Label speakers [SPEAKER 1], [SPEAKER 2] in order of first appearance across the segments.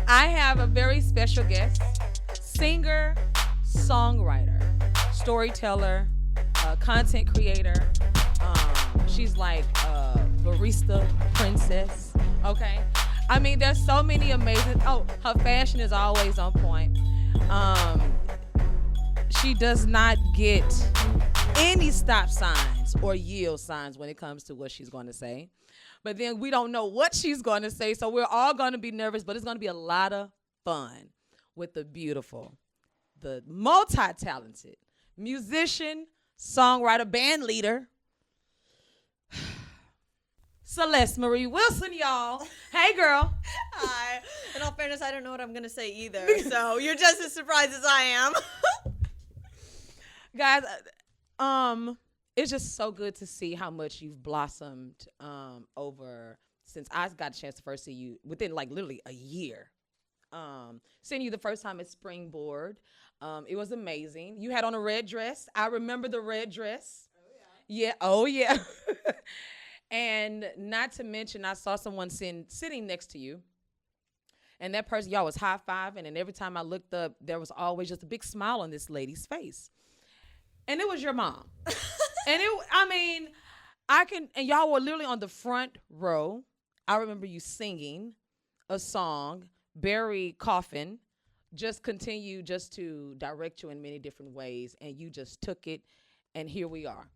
[SPEAKER 1] I have a very special guest, singer, songwriter, storyteller, content creator. She's like a barista princess. Okay. I mean, there's so many amazing. Oh, her fashion is always on point. She does not get any stop signs or yield signs when it comes to what she's going to say. But then we don't know what she's going to say, so we're all going to be nervous, but it's going to be a lot of fun with the beautiful, the multi-talented musician, songwriter, band leader, Celeste Marie Wilson, y'all. Hey, girl.
[SPEAKER 2] Hi. In all fairness, I don't know what I'm going to say either, so you're just as surprised as I am.
[SPEAKER 1] Guys, it's just so good to see how much you've blossomed over since I got a chance to first see you within like literally a year. Seeing you the first time at Springboard, it was amazing. You had on a red dress. I remember the red dress. Oh yeah. And not to mention, I saw someone sitting next to you. And that person, y'all was high-fiving, and every time I looked up, there was always just a big smile on this lady's face. And it was your mom. And and y'all were literally on the front row. I remember you singing a song, Barry Coffin, just continue just to direct you in many different ways, and you just took it, and here we are.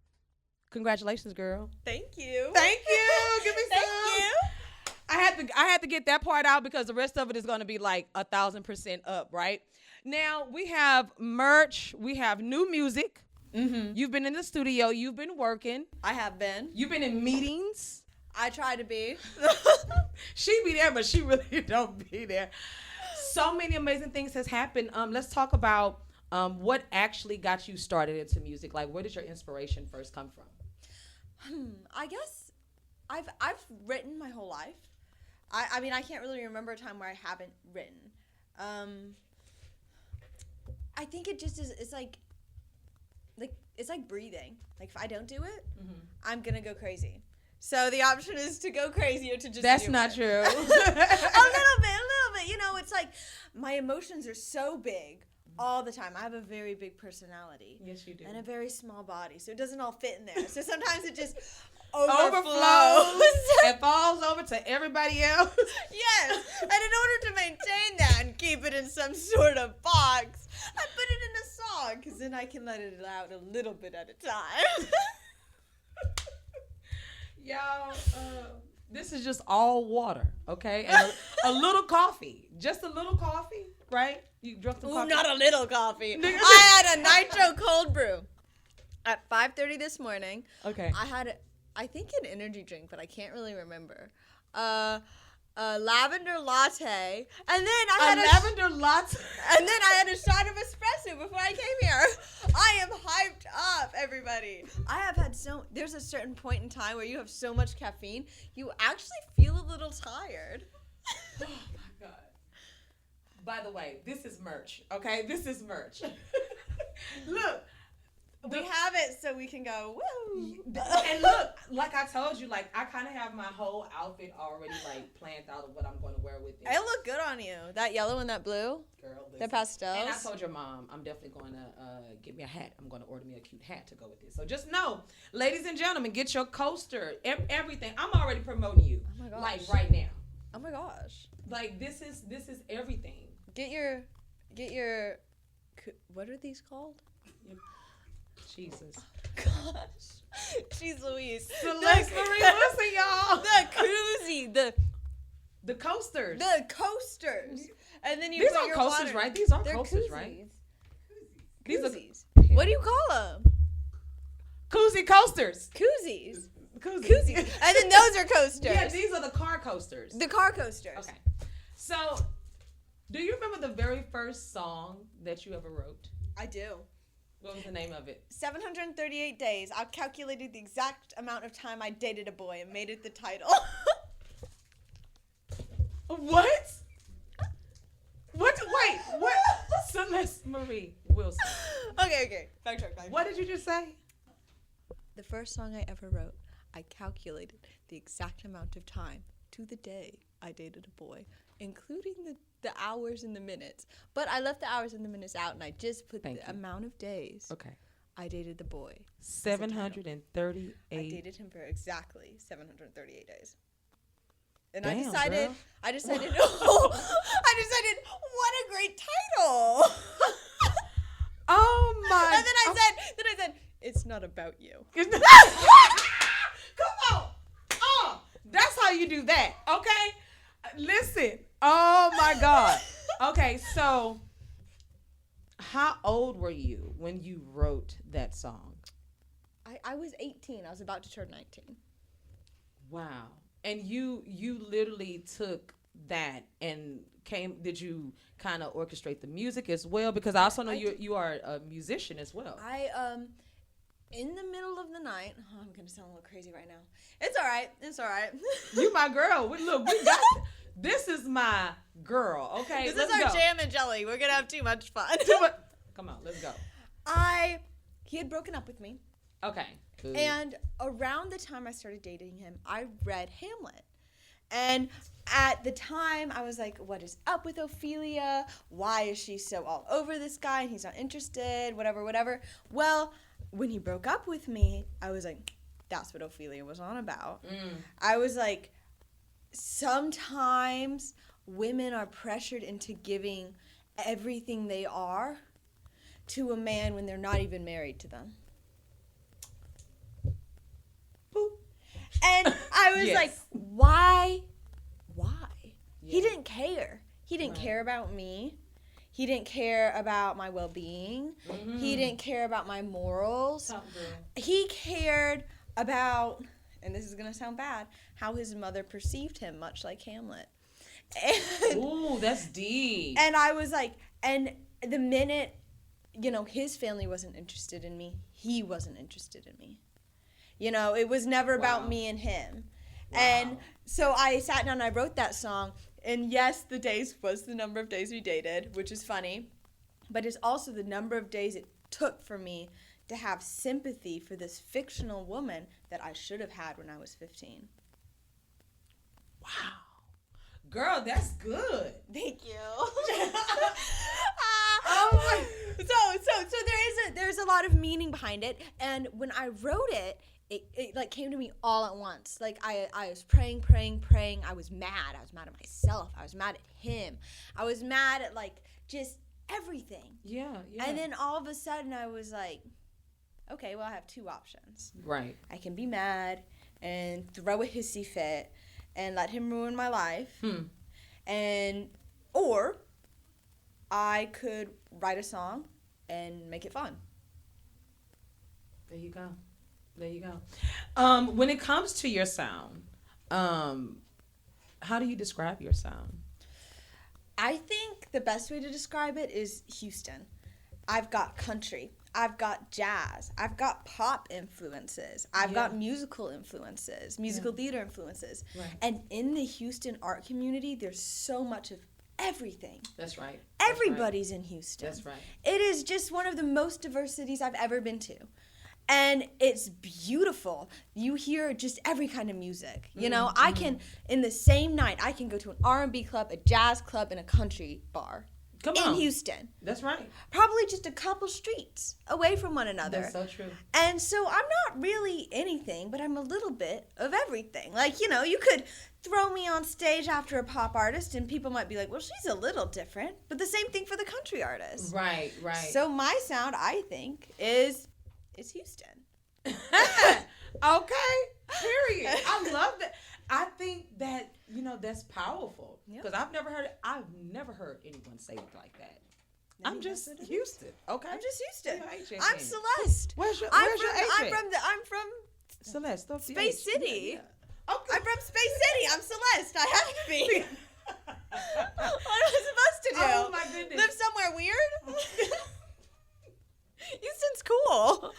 [SPEAKER 1] Congratulations, girl.
[SPEAKER 2] Thank you.
[SPEAKER 1] Thank you. Give me some.
[SPEAKER 2] Thank you.
[SPEAKER 1] I had to get that part out because the rest of it is going to be like 1,000% up, right? Now, we have merch. We have new music. Mm-hmm. You've been in the studio. You've been working.
[SPEAKER 2] I have been.
[SPEAKER 1] You've been in meetings.
[SPEAKER 2] I try to be.
[SPEAKER 1] She be there, but she really don't be there. So many amazing things has happened. Let's talk about what actually got you started into music. Like, where did your inspiration first come from?
[SPEAKER 2] I guess I've written my whole life. I mean, I can't really remember a time where I haven't written. I think it just is. It's like breathing. Like if I don't do it, I'm gonna go crazy. So the option is to go crazy or to just.
[SPEAKER 1] That's
[SPEAKER 2] do
[SPEAKER 1] not
[SPEAKER 2] it.
[SPEAKER 1] true.
[SPEAKER 2] a little bit. You know, it's like my emotions are so big all the time. I have a very big personality.
[SPEAKER 1] Yes, you do.
[SPEAKER 2] And a very small body, so it doesn't all fit in there. So sometimes it just
[SPEAKER 1] overflows. It falls over to everybody else.
[SPEAKER 2] Yes. And in order to maintain that and keep it in some sort of box, I put it in a song, because then I can let it out a little bit at a time.
[SPEAKER 1] Y'all, this is just all water, okay? And a little coffee. Just a little coffee, right? You drunk some coffee?
[SPEAKER 2] Not a little coffee. I had a nitro cold brew at 5:30 this morning.
[SPEAKER 1] Okay.
[SPEAKER 2] I think an energy drink, but I can't really remember. A lavender latte, and then I had
[SPEAKER 1] lavender latte,
[SPEAKER 2] and then I had a shot of espresso before I came here. I am hyped up, everybody. There's a certain point in time where you have so much caffeine, you actually feel a little tired.
[SPEAKER 1] Oh my God. By the way, this is merch, okay? This is merch. Look.
[SPEAKER 2] We have it so we can go, woo.
[SPEAKER 1] And look, like I told you, like I kind of have my whole outfit already like planned out of what I'm going to wear with it.
[SPEAKER 2] It look good on you. That yellow and that blue.
[SPEAKER 1] Girl, listen.
[SPEAKER 2] The pastels.
[SPEAKER 1] And I told your mom, I'm definitely going to get me a hat. I'm going to order me a cute hat to go with this. So just know, ladies and gentlemen, get your coaster, everything. I'm already promoting you.
[SPEAKER 2] Oh my gosh.
[SPEAKER 1] Like right now.
[SPEAKER 2] Oh my gosh.
[SPEAKER 1] Like this is everything.
[SPEAKER 2] Get your, what are these called?
[SPEAKER 1] Jesus.
[SPEAKER 2] Oh, gosh. Jeez Louise.
[SPEAKER 1] Celeste Marie Wilson, y'all.
[SPEAKER 2] The koozie.
[SPEAKER 1] The coasters.
[SPEAKER 2] The coasters. And then you
[SPEAKER 1] These
[SPEAKER 2] put
[SPEAKER 1] are
[SPEAKER 2] your
[SPEAKER 1] coasters,
[SPEAKER 2] water.
[SPEAKER 1] right? These are
[SPEAKER 2] They're
[SPEAKER 1] coasters,
[SPEAKER 2] koozies.
[SPEAKER 1] right?
[SPEAKER 2] Koozies.
[SPEAKER 1] These are,
[SPEAKER 2] what do you call them?
[SPEAKER 1] Koozie coasters.
[SPEAKER 2] Koozies.
[SPEAKER 1] Koozies.
[SPEAKER 2] And then those are coasters.
[SPEAKER 1] Yeah, these are the car coasters.
[SPEAKER 2] The car coasters.
[SPEAKER 1] Okay. So, do you remember the very first song that you ever wrote?
[SPEAKER 2] I do.
[SPEAKER 1] What was the name of it?
[SPEAKER 2] 738 days. I calculated the exact amount of time I dated a boy and made it the title.
[SPEAKER 1] What? What? Wait. What? Celeste Marie Wilson.
[SPEAKER 2] Okay. Backtrack.
[SPEAKER 1] What did you just say?
[SPEAKER 2] The first song I ever wrote, I calculated the exact amount of time to the day I dated a boy including the hours and the minutes. But I left the hours and the minutes out, and I just put amount of days.
[SPEAKER 1] Okay.
[SPEAKER 2] I dated the boy.
[SPEAKER 1] 738.
[SPEAKER 2] I dated him for exactly 738 days. And
[SPEAKER 1] Damn,
[SPEAKER 2] I decided,
[SPEAKER 1] girl.
[SPEAKER 2] I decided, what a great title.
[SPEAKER 1] Oh my.
[SPEAKER 2] And then I said, it's not about you.
[SPEAKER 1] Come on. Oh, that's how you do that. Okay. Listen. Oh my God. Okay. So how old were you when you wrote that song?
[SPEAKER 2] I was 18. I was about to turn 19.
[SPEAKER 1] Wow. And you literally took that and did you kind of orchestrate the music as well? Because I also know you are a musician as well.
[SPEAKER 2] In the middle of the night, I'm going to sound a little crazy right now. It's all right.
[SPEAKER 1] You my girl. Look, we got this is my girl, okay?
[SPEAKER 2] This is our jam and jelly. We're going to have too much fun.
[SPEAKER 1] Come on, let's go.
[SPEAKER 2] He had broken up with me.
[SPEAKER 1] Okay. Ooh.
[SPEAKER 2] And around the time I started dating him, I read Hamlet. And at the time, I was like, what is up with Ophelia? Why is she so all over this guy and he's not interested? Whatever. Well, when he broke up with me, I was like, that's what Ophelia was on about. I was like, sometimes women are pressured into giving everything they are to a man when they're not even married to them. Boop. And I was like, why? Yeah. He didn't care. He didn't care about me. He didn't care about my well-being. Mm-hmm. He didn't care about my morals. He cared about, and this is going to sound bad, how his mother perceived him, much like Hamlet.
[SPEAKER 1] Ooh, that's deep.
[SPEAKER 2] And I was like, and the minute, his family wasn't interested in me, he wasn't interested in me. It was never about me and him. Wow. And so I sat down and I wrote that song. And yes, the days was the number of days we dated, which is funny. But it's also the number of days it took for me to have sympathy for this fictional woman that I should have had when I was 15.
[SPEAKER 1] Wow. Girl, that's good.
[SPEAKER 2] Thank you. So there's a lot of meaning behind it. And when I wrote it, it like came to me all at once. Like I was praying. I was mad. I was mad at myself. I was mad at him. I was mad at like just everything.
[SPEAKER 1] Yeah.
[SPEAKER 2] And then all of a sudden I was like, okay, well I have two options.
[SPEAKER 1] Right.
[SPEAKER 2] I can be mad and throw a hissy fit and let him ruin my life. Or I could write a song and make it fun.
[SPEAKER 1] There you go. When it comes to your sound, how do you describe your sound?
[SPEAKER 2] I think the best way to describe it is Houston. I've got country. I've got jazz. I've got pop influences. I've got musical influences, musical theater influences. Right. And in the Houston art community, there's so much of everything.
[SPEAKER 1] That's right.
[SPEAKER 2] Everybody's in Houston.
[SPEAKER 1] That's right.
[SPEAKER 2] It is just one of the most diverse cities I've ever been to. And it's beautiful. You hear just every kind of music. I can, in the same night, I can go to an R&B club, a jazz club, and a country bar. In Houston.
[SPEAKER 1] That's right.
[SPEAKER 2] Probably just a couple streets away from one another.
[SPEAKER 1] That's so true.
[SPEAKER 2] And so I'm not really anything, but I'm a little bit of everything. Like, you could throw me on stage after a pop artist and people might be like, well, she's a little different. But the same thing for the country artist.
[SPEAKER 1] Right.
[SPEAKER 2] So my sound, I think, is Houston.
[SPEAKER 1] Okay. Period. I love that. I think that, that's powerful. Because I've never heard anyone say it like that. I'm just Houston. Okay.
[SPEAKER 2] I'm just Houston. I'm Celeste.
[SPEAKER 1] Where's your
[SPEAKER 2] I'm from
[SPEAKER 1] Celeste.
[SPEAKER 2] Space City.
[SPEAKER 1] Yeah. Okay.
[SPEAKER 2] I'm from Space City. I'm Celeste. I have to be. What am I supposed to do?
[SPEAKER 1] Oh my goodness.
[SPEAKER 2] Live somewhere weird? Houston's cool.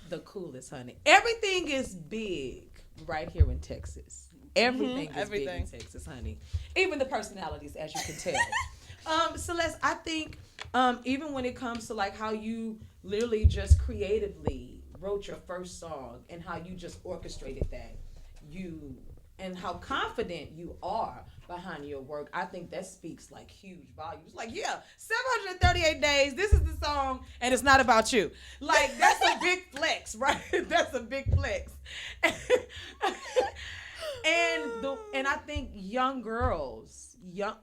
[SPEAKER 1] The coolest, honey. Everything is big right here in Texas. Everything is big in Texas, honey. Even the personalities, as you can tell. Celeste, I think even when it comes to like how you literally just creatively wrote your first song and how you just orchestrated that, you and how confident you are behind your work, I think that speaks like huge volumes. Like, yeah, 738 days, this is the song, and it's not about you. Like, that's a big flex, right? That's a big flex. And I think young girls, young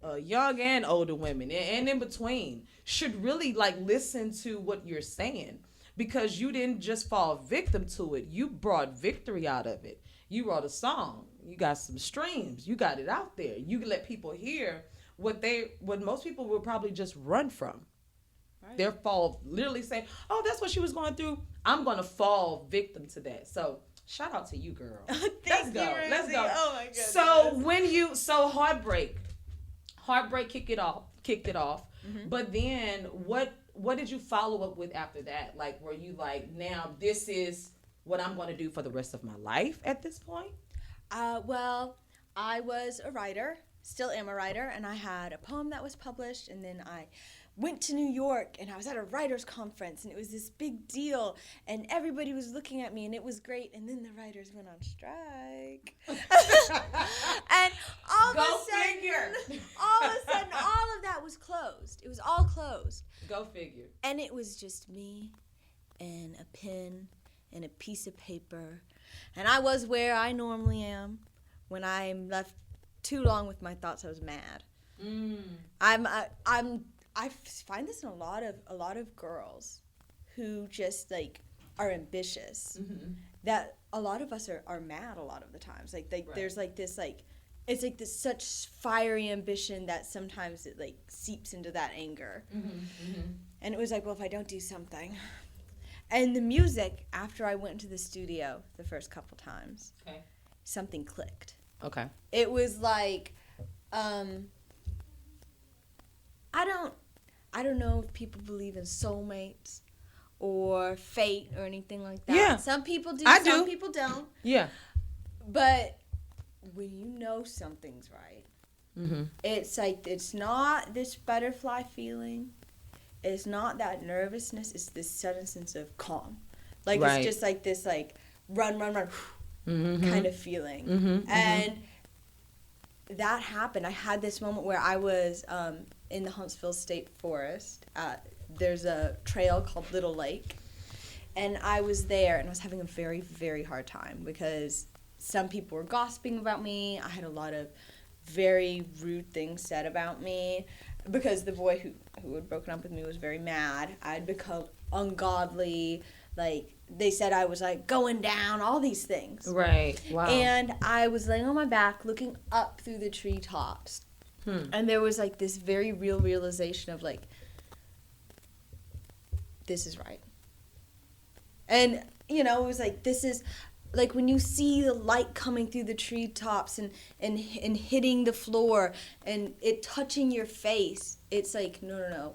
[SPEAKER 1] and older women, and in between, should really like listen to what you're saying, because you didn't just fall victim to it. You brought victory out of it. You wrote a song. You got some streams. You got it out there. You can let people hear what most people would probably just run from. Right. They're literally saying, "Oh, that's what she was going through. I'm going to fall victim to that." So shout out to you, girl. Let's go. Let's go. Oh my goodness. So heartbreak kicked it off. Mm-hmm. But then what did you follow up with after that? Like, were you like, now this is what I'm going to do for the rest of my life at this point?
[SPEAKER 2] Well, I was a writer, still am a writer, and I had a poem that was published, and then I went to New York, and I was at a writers' conference, and it was this big deal, and everybody was looking at me, and it was great, and then the writers went on strike. And all of a sudden, all of that was closed. It was all closed.
[SPEAKER 1] Go figure.
[SPEAKER 2] And it was just me and a pen and a piece of paper, and I was where I normally am. When I'm left too long with my thoughts, I was mad. I find this in a lot of girls who just like are ambitious. Mm-hmm. That a lot of us are mad a lot of the times. Like right. There's like this like it's like this such fiery ambition that sometimes it like seeps into that anger. Mm-hmm. Mm-hmm. And it was like, well, if I don't do something. And the music, after I went into the studio the first couple times, okay, something clicked.
[SPEAKER 1] Okay.
[SPEAKER 2] It was like, I don't know if people believe in soulmates or fate or anything like that.
[SPEAKER 1] Yeah.
[SPEAKER 2] Some people do.
[SPEAKER 1] Some
[SPEAKER 2] people don't.
[SPEAKER 1] Yeah.
[SPEAKER 2] But when you know something's right, mm-hmm, it's like, it's not this butterfly feeling. It's not that nervousness. It's this sudden sense of calm. Like, right. It's just like this, like, run, mm-hmm, kind of feeling. Mm-hmm, and that happened. I had this moment where I was in the Huntsville State Forest. There's a trail called Little Lake. And I was there, and I was having a very, very hard time because some people were gossiping about me. I had a lot of very rude things said about me because the boy who had broken up with me was very mad. I'd become ungodly. Like, they said I was, like, going down, all these things.
[SPEAKER 1] Right. Wow.
[SPEAKER 2] And I was laying on my back looking up through the treetops. And there was, like, this very real realization of, like, this is right. And, you know, it was like, this is, like, when you see the light coming through the treetops and hitting the floor and it touching your face, it's like, no.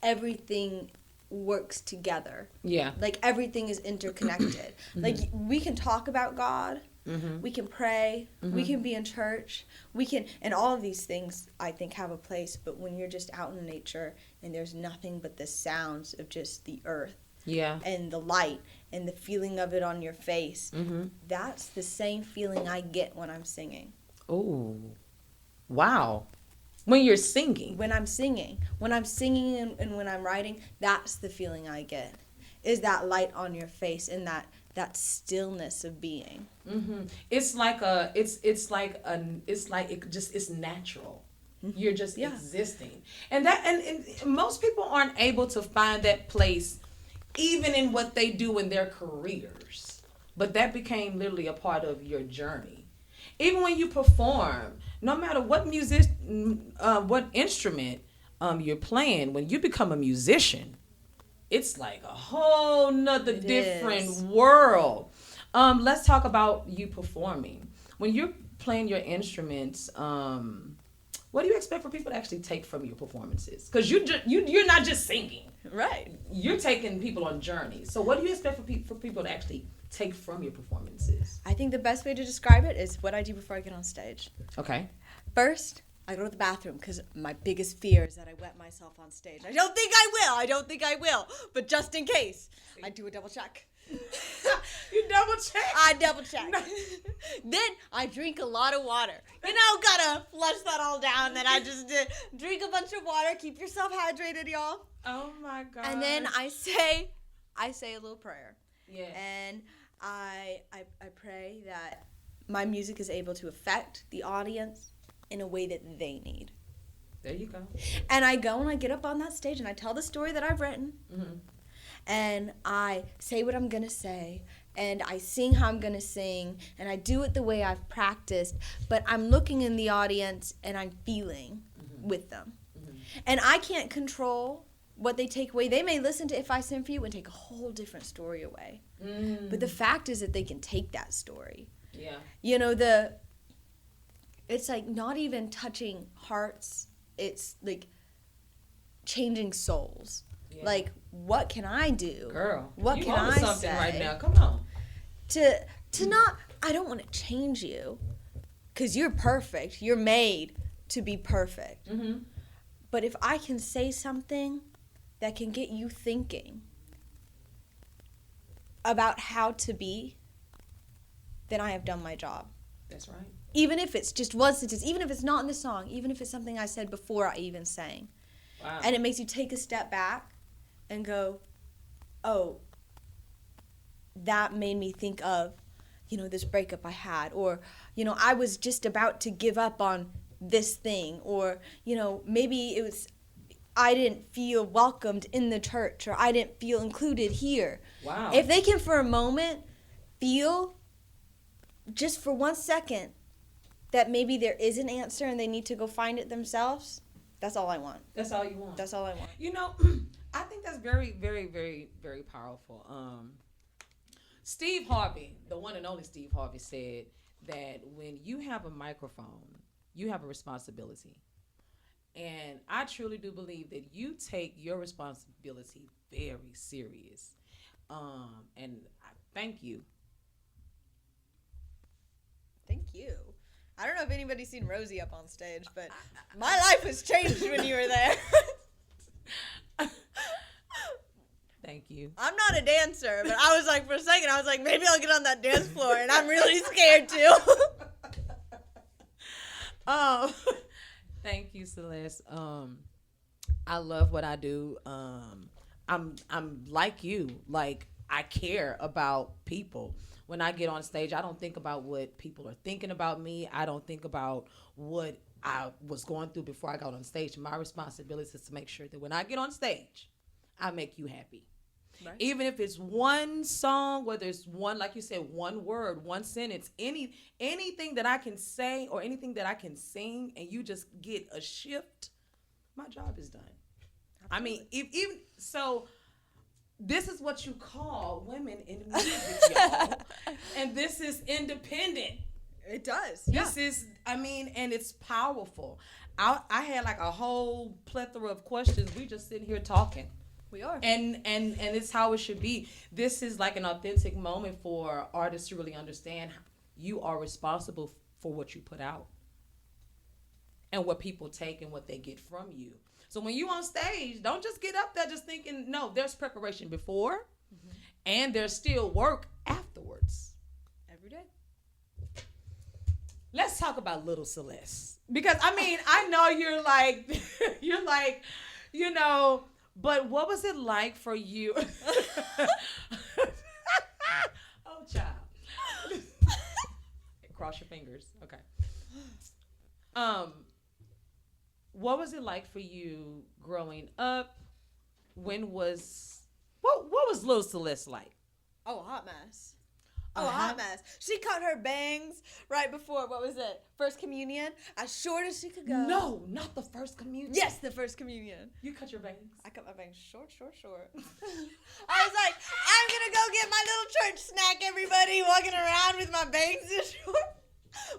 [SPEAKER 2] Everything works together.
[SPEAKER 1] Yeah.
[SPEAKER 2] Like, everything is interconnected. Mm-hmm. Like, we can talk about God. Mm-hmm. We can pray. Mm-hmm. We can be in church. And all of these things, I think, have a place. But when you're just out in nature and there's nothing but the sounds of just the earth, yeah, and the light and the feeling of it on your face, mm-hmm, that's the same feeling I get when I'm singing.
[SPEAKER 1] Oh, wow. When you're singing.
[SPEAKER 2] When I'm singing and when I'm writing, that's the feeling I get, is that light on your face and that stillness of being.
[SPEAKER 1] Mm-hmm. It's natural. Mm-hmm. You're just existing. And most people aren't able to find that place even in what they do in their careers. But that became literally a part of your journey. Even when you perform, no matter what what instrument you're playing, when you become a musician, it's like a whole nother different world. Let's talk about you performing. When you're playing your instruments, what do you expect for people to actually take from your performances? Because you're not just singing.
[SPEAKER 2] Right.
[SPEAKER 1] You're taking people on journeys. So what do you expect for people to actually take from your performances?
[SPEAKER 2] I think the best way to describe it is what I do before I get on stage.
[SPEAKER 1] Okay.
[SPEAKER 2] First, I go to the bathroom because my biggest fear is that I wet myself on stage. I don't think I will. But just in case, I do a double check.
[SPEAKER 1] You double check?
[SPEAKER 2] I double check. Then I drink a lot of water. Gotta flush that all down. Then I just drink a bunch of water. Keep yourself hydrated, y'all.
[SPEAKER 1] Oh my God.
[SPEAKER 2] And then I say a little prayer.
[SPEAKER 1] Yeah.
[SPEAKER 2] And I pray that my music is able to affect the audience in a way that they need.
[SPEAKER 1] There you go.
[SPEAKER 2] And I go and I get up on that stage and I tell the story that I've written.
[SPEAKER 1] Mm-hmm.
[SPEAKER 2] And I say what I'm going to say. And I sing how I'm going to sing. And I do it the way I've practiced. But I'm looking in the audience and I'm feeling with them. Mm-hmm. And I can't control what they take away. They may listen to If I Sing for You and take a whole different story away. Mm. But the fact is that they can take that story. Yeah. It's like not even touching hearts. It's like changing souls. Yeah. Like, what can I do?
[SPEAKER 1] Girl,
[SPEAKER 2] what
[SPEAKER 1] you
[SPEAKER 2] can
[SPEAKER 1] on
[SPEAKER 2] I
[SPEAKER 1] something
[SPEAKER 2] say
[SPEAKER 1] right now? Come on.
[SPEAKER 2] To not, I don't want to change you, because you're perfect. You're made to be perfect. Mm-hmm. But if I can say something that can get you thinking about how to be, then I have done my job.
[SPEAKER 1] That's right.
[SPEAKER 2] Even if it's just one sentence, even if it's not in the song, even if it's something I said before I even sang. Wow. And it makes you take a step back and go, oh, that made me think of, this breakup I had. Or, I was just about to give up on this thing. Or, maybe it was, I didn't feel welcomed in the church. Or I didn't feel included here.
[SPEAKER 1] Wow.
[SPEAKER 2] If they can for a moment feel, just for 1 second, that maybe there is an answer and they need to go find it themselves, that's all I want.
[SPEAKER 1] That's all you want.
[SPEAKER 2] That's all I want.
[SPEAKER 1] I think that's very, very, very, very powerful. Steve Harvey, the one and only Steve Harvey, said that when you have a microphone, you have a responsibility. And I truly do believe that you take your responsibility very serious. And I thank you.
[SPEAKER 2] Thank you. I don't know if anybody's seen Rosii up on stage, but my life was changed when you were there.
[SPEAKER 1] Thank you.
[SPEAKER 2] I'm not a dancer, but I was like, for a second, I was like, maybe I'll get on that dance floor, and I'm really scared too.
[SPEAKER 1] Thank you, Celeste. I love what I do. I'm like you. Like, I care about people. When I get on stage, I don't think about what people are thinking about me. I don't think about what I was going through before I got on stage. My responsibility is to make sure that when I get on stage, I make you happy. Right. Even if it's one song, whether it's one, like you said, one word, one sentence, anything that I can say or anything that I can sing, and you just get a shift, my job is done. Absolutely. I mean, even so. This is what you call women in music, y'all. And this is independent.
[SPEAKER 2] It does.
[SPEAKER 1] This is, and it's powerful. I had like a whole plethora of questions. We just sitting here talking.
[SPEAKER 2] We are.
[SPEAKER 1] And it's how it should be. This is like an authentic moment for artists to really understand you are responsible for what you put out and what people take and what they get from you. So when you on stage, don't just get up there just thinking, no, there's preparation before, and there's still work afterwards.
[SPEAKER 2] Every day.
[SPEAKER 1] Let's talk about little Celeste. Because, I know you're like, but what was it like for you? Oh, child. Cross your fingers. Okay. What was it like for you growing up? What was little Celeste like?
[SPEAKER 2] Oh, a hot mess. A hot mess. She cut her bangs right before, what was it? First communion, as short as she could go.
[SPEAKER 1] No, not the first communion.
[SPEAKER 2] Yes, the first communion.
[SPEAKER 1] You cut your bangs?
[SPEAKER 2] I cut my bangs short. I was like, I'm gonna go get my little church snack, everybody, walking around with my bangs this short.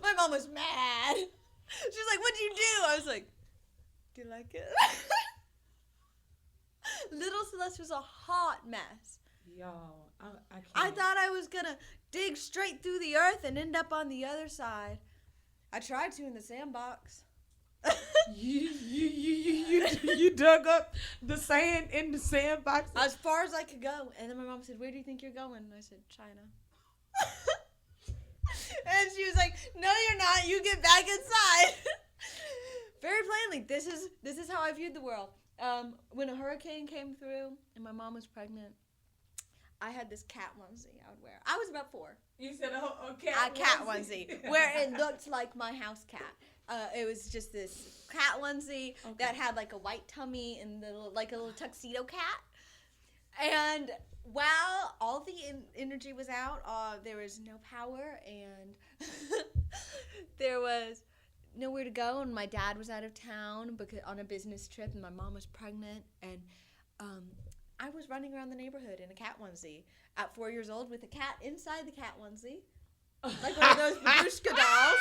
[SPEAKER 2] My mom was mad. She was like, what'd you do? I was like, do you like it? Little Celeste was a hot mess.
[SPEAKER 1] Y'all, I can't.
[SPEAKER 2] I thought I was going to dig straight through the earth and end up on the other side. I tried to in the sandbox.
[SPEAKER 1] You dug up the sand in the sandbox.
[SPEAKER 2] As far as I could go. And then my mom said, "Where do you think you're going?" And I said, "China." And she was like, "No, you're not. You get back inside." Very plainly, this is how I viewed the world. When a hurricane came through and my mom was pregnant, I had this cat onesie I would wear. I was about 4.
[SPEAKER 1] You said a cat
[SPEAKER 2] onesie where it looked like my house cat. It was just this cat onesie that had like a white tummy and like a little tuxedo cat. And while all the energy was out, there was no power and there was nowhere to go. And my dad was out of town on a business trip, and my mom was pregnant. And I was running around the neighborhood in a cat onesie at 4 years old with a cat inside the cat onesie. Like one of those Babushka dolls.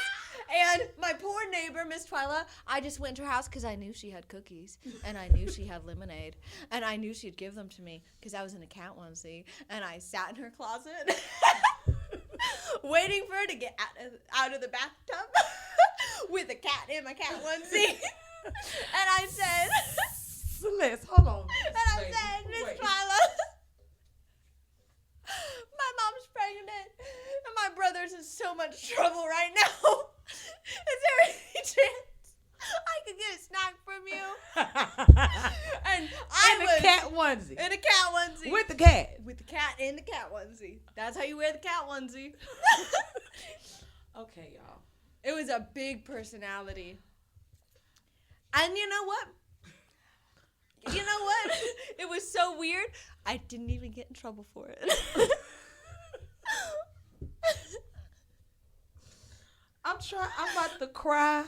[SPEAKER 2] And my poor neighbor, Miss Twyla, I just went to her house because I knew she had cookies. And I knew she had lemonade. And I knew she'd give them to me because I was in a cat onesie. And I sat in her closet waiting for her to get out of the bathtub with a cat in my cat onesie. And I said...
[SPEAKER 1] Celeste, hold on.
[SPEAKER 2] And I said, "Miss Twyla, my mom's pregnant, and my brother's in so much trouble right now. Is there any chance I could get a snack from you?" And I was
[SPEAKER 1] in a cat onesie.
[SPEAKER 2] In a cat onesie.
[SPEAKER 1] With the cat.
[SPEAKER 2] With the cat in the cat onesie. That's how you wear the cat onesie.
[SPEAKER 1] Okay, y'all.
[SPEAKER 2] It was a big personality. And you know what? It was so weird. I didn't even get in trouble for it.
[SPEAKER 1] I'm about to cry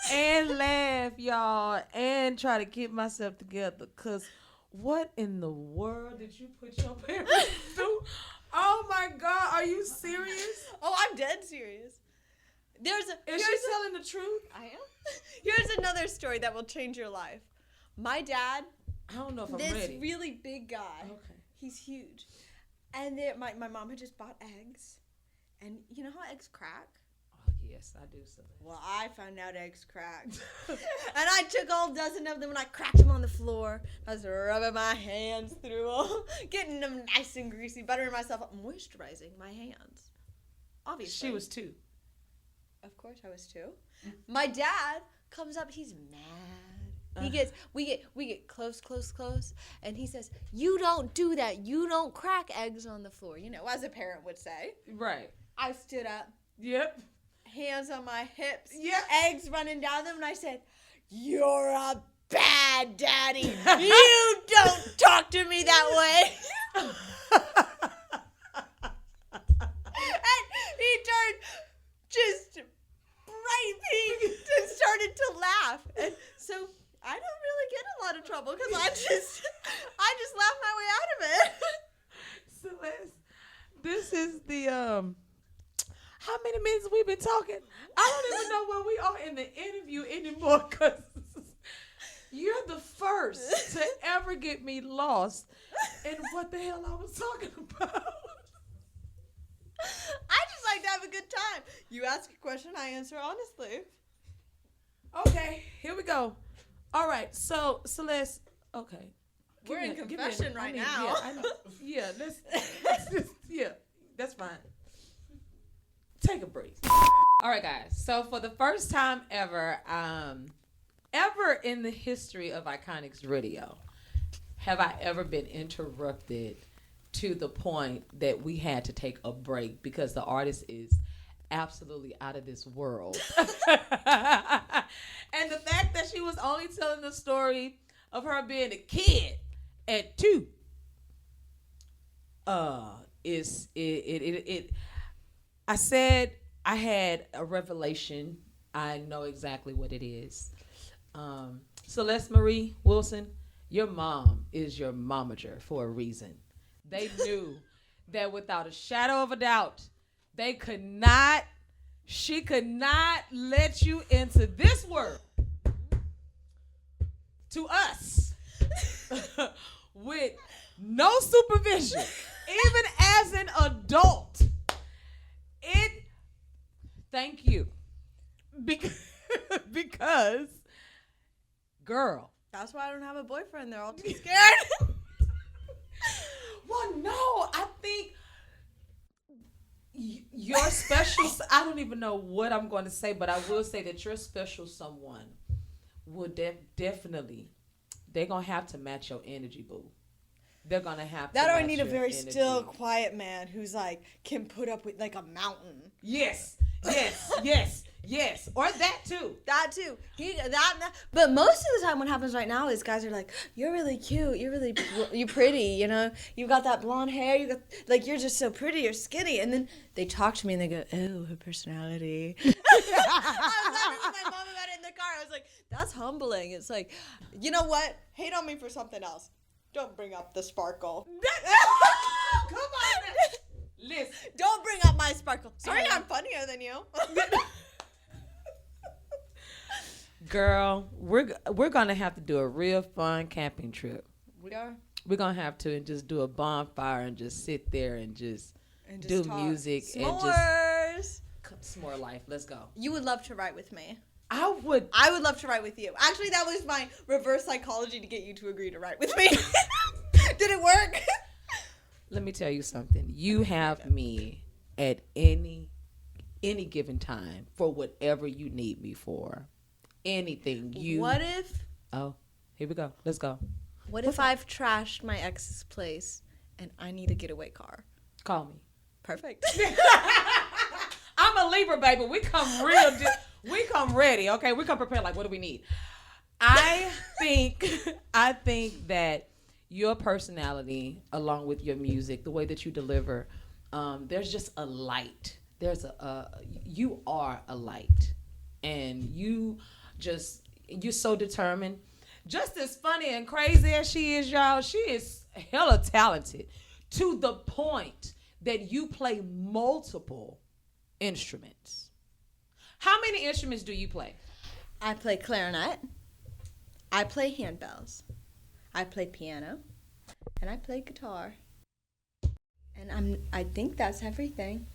[SPEAKER 1] and laugh, y'all, and try to get myself together. Cause what in the world did you put your parents through? Oh my God, are you serious?
[SPEAKER 2] Oh, I'm dead serious.
[SPEAKER 1] Is she telling the truth?
[SPEAKER 2] I am. Here's another story that will change your life. My dad,
[SPEAKER 1] I don't know if I'm
[SPEAKER 2] this
[SPEAKER 1] ready.
[SPEAKER 2] really big guy.
[SPEAKER 1] Okay.
[SPEAKER 2] He's huge. And my mom had just bought eggs. And you know how eggs crack?
[SPEAKER 1] Oh, yes, I do. So.
[SPEAKER 2] Well, I found out eggs cracked. And I took all dozen of them and I cracked them on the floor. I was rubbing my hands through them, getting them nice and greasy, buttering myself up, moisturizing my hands. Obviously.
[SPEAKER 1] She was 2.
[SPEAKER 2] Of course I was 2. My dad comes up, he's mad. We get close, and he says, "You don't do that. You don't crack eggs on the floor." You know, as a parent would say.
[SPEAKER 1] Right.
[SPEAKER 2] I stood up.
[SPEAKER 1] Yep.
[SPEAKER 2] Hands on my hips.
[SPEAKER 1] Yep.
[SPEAKER 2] Eggs running down them, and I said, "You're a bad daddy. You don't talk to me that way." And he turned just bright pink and started to laugh. And so I don't really get a lot of trouble because I just laughed my way out of it.
[SPEAKER 1] Celeste, this is the how many minutes we've been talking? I don't even know where we are in the interview anymore because you're the first to ever get me lost in what the hell I was talking about.
[SPEAKER 2] I just like to have a good time. You ask a question, I answer honestly.
[SPEAKER 1] Okay, here we go. All right, so Celeste, okay.
[SPEAKER 2] We're in confession right now.
[SPEAKER 1] Yeah, let's just, yeah, that's fine. Take a break. All right, guys. So for the first time ever in the history of Iconix Radio, have I ever been interrupted to the point that we had to take a break because the artist is absolutely out of this world. And the fact that she was only telling the story of her being a kid at 2 is it I said I had a revelation. I know exactly what it is. Celeste Marie Wilson, your mom is your momager for a reason. They knew that without a shadow of a doubt, she could not let you into this world to us with no supervision, even as an adult. Thank you. Because Girl.
[SPEAKER 2] That's why I don't have a boyfriend. They're all too scared.
[SPEAKER 1] Well, no, I think your special, I don't even know what I'm going to say, but I will say that your special someone will definitely, they're going to have to match your energy, boo. They're going to have to
[SPEAKER 2] That or I
[SPEAKER 1] match
[SPEAKER 2] need a
[SPEAKER 1] your
[SPEAKER 2] very
[SPEAKER 1] energy.
[SPEAKER 2] still, quiet man who's like, can put up with like a mountain.
[SPEAKER 1] Yes. Or that too.
[SPEAKER 2] That too. But most of the time what happens right now is guys are like, you're really cute. You're pretty, you know. You've got that blonde hair. You're just so pretty. You're skinny. And then they talk to me and they go, oh, her personality. I was laughing with my mom about it in the car. I was like, that's humbling. It's like, you know what? Hate on me for something else. Don't bring up the sparkle.
[SPEAKER 1] Come on. Listen.
[SPEAKER 2] Don't bring up my sparkle. Sorry, I'm funnier than you.
[SPEAKER 1] Girl, we're gonna have to do a real fun camping trip.
[SPEAKER 2] We are.
[SPEAKER 1] We're gonna have to and just do a bonfire and just sit there and just do
[SPEAKER 2] talk.
[SPEAKER 1] Music
[SPEAKER 2] S'mores.
[SPEAKER 1] and just s'more life. Let's go.
[SPEAKER 2] You would love to write with me.
[SPEAKER 1] I would
[SPEAKER 2] love to write with you. Actually, that was my reverse psychology to get you to agree to write with me. Did it work?
[SPEAKER 1] Let me tell you something. You have me at any given time for whatever you need me for. Anything you.
[SPEAKER 2] What if?
[SPEAKER 1] Oh, here we go. Let's go.
[SPEAKER 2] What if I've trashed my ex's place and I need a getaway car?
[SPEAKER 1] Call me.
[SPEAKER 2] Perfect.
[SPEAKER 1] I'm a Libra, baby. We come real. We come ready. Okay, we come prepared. Like, what do we need? I think that your personality, along with your music, the way that you deliver, there's just a light. You are a light, and you're so determined. Just as funny and crazy as she is, y'all, she is hella talented to the point that you play multiple instruments. How many instruments do you play?
[SPEAKER 2] I play clarinet. I play handbells. I play piano. And I play guitar. And I think that's everything.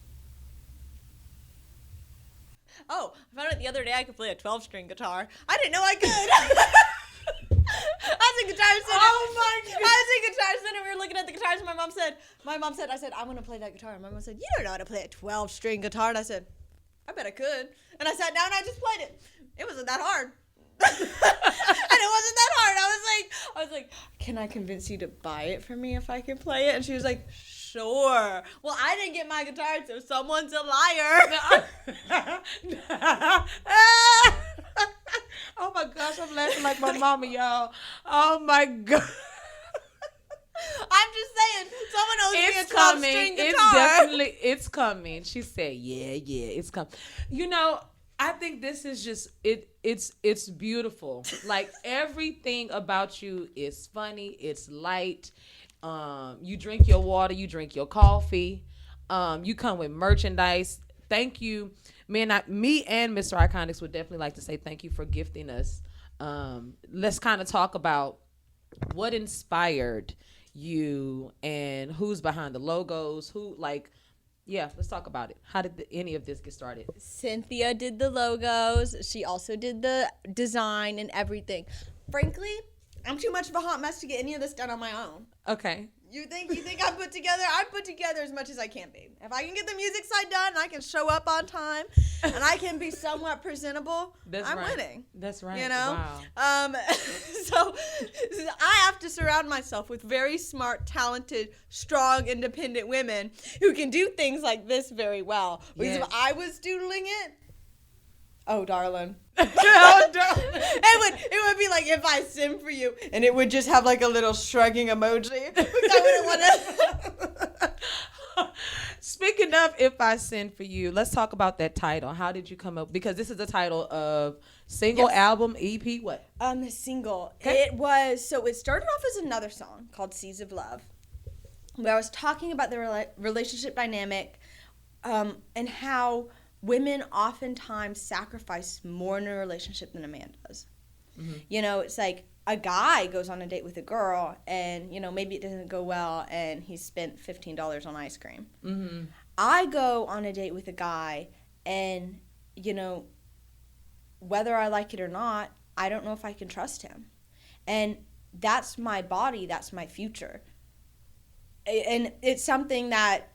[SPEAKER 2] Oh, I found out the other day I could play a 12-string guitar. I didn't know I could. I was in Guitar Center.
[SPEAKER 1] Oh my God.
[SPEAKER 2] I was in Guitar Center. We were looking at the guitars, and my mom said, I said, I want to play that guitar. And my mom said, you don't know how to play a 12-string guitar. And I said, I bet I could. And I sat down and I just played it. It wasn't that hard. And it wasn't that hard. I was like, can I convince you to buy it for me if I can play it? And she was like, sure. Well, I didn't get my guitar, so someone's a liar.
[SPEAKER 1] Oh my gosh, I'm laughing like my mama, y'all. Oh my God.
[SPEAKER 2] I'm just saying, someone owes me a 12-string guitar.
[SPEAKER 1] It's coming. She said, yeah, it's coming. You know, I think this is just, it's beautiful. Like, everything about you is funny. It's light. You drink your water. You drink your coffee. You come with merchandise. Thank you. Me and Mr.Iconix would definitely like to say thank you for gifting us. Let's kind of talk about what inspired you and who's behind the logos. Let's talk about it. How did any of this get started?
[SPEAKER 2] Cynthia did the logos. She also did the design and everything. Frankly, I'm too much of a hot mess to get any of this done on my own.
[SPEAKER 1] Okay.
[SPEAKER 2] You think I put together as much as I can be. If I can get the music side done, I can show up on time, and I can be somewhat presentable, I'm winning.
[SPEAKER 1] That's right.
[SPEAKER 2] You know?
[SPEAKER 1] Wow.
[SPEAKER 2] So I have to surround myself with very smart, talented, strong, independent women who can do things like this very well. Because if I was doodling it, oh, darling. It would be like If I Sin For You, and it would just have like a little shrugging emoji, which I wouldn't want to.
[SPEAKER 1] Speaking of If I Sin For You, let's talk about that title. How did you come up? Because this is the title of single, album, EP, what?
[SPEAKER 2] Single.
[SPEAKER 1] Okay.
[SPEAKER 2] It started off as another song called Seas of Love, where I was talking about the relationship dynamic, and how women oftentimes sacrifice more in a relationship than a man does. Mm-hmm. You know, it's like a guy goes on a date with a girl and, you know, maybe it doesn't go well and he spent $15 on ice cream. Mm-hmm. I go on a date with a guy and, you know, whether I like it or not, I don't know if I can trust him. And that's my body, that's my future. And it's something that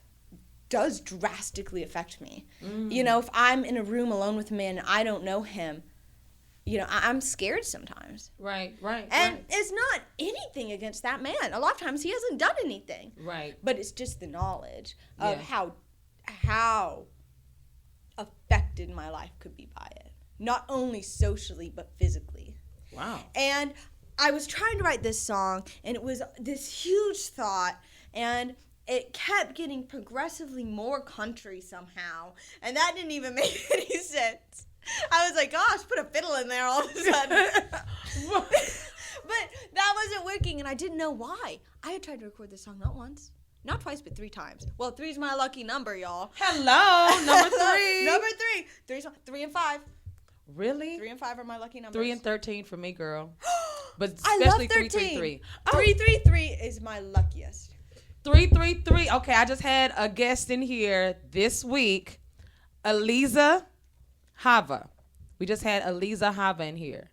[SPEAKER 2] does drastically affect me. You know, if I'm in a room alone with a man and I don't know him, you know, I'm scared sometimes.
[SPEAKER 1] Right.
[SPEAKER 2] And it's not anything against that man. A lot of times he hasn't done anything.
[SPEAKER 1] Right.
[SPEAKER 2] But it's just the knowledge of how affected my life could be by it. Not only socially, but physically.
[SPEAKER 1] Wow.
[SPEAKER 2] And I was trying to write this song, and it was this huge thought, and it kept getting progressively more country somehow, and that didn't even make any sense. I was like, gosh, put a fiddle in there all of a sudden. But that wasn't working, and I didn't know why. I had tried to record this song not once, not twice, but 3 times. Well, 3's my lucky number, y'all.
[SPEAKER 1] Hello, number 3.
[SPEAKER 2] Number 3. 3 and 5.
[SPEAKER 1] Really?
[SPEAKER 2] 3 and 5 are my lucky numbers.
[SPEAKER 1] 3 and 13 for me, girl. But
[SPEAKER 2] I
[SPEAKER 1] especially
[SPEAKER 2] love 13.
[SPEAKER 1] 333.
[SPEAKER 2] 333 is my luckiest.
[SPEAKER 1] 333. Okay, I just had a guest in here this week, Eliza Hava. We just had Eliza Hava in here,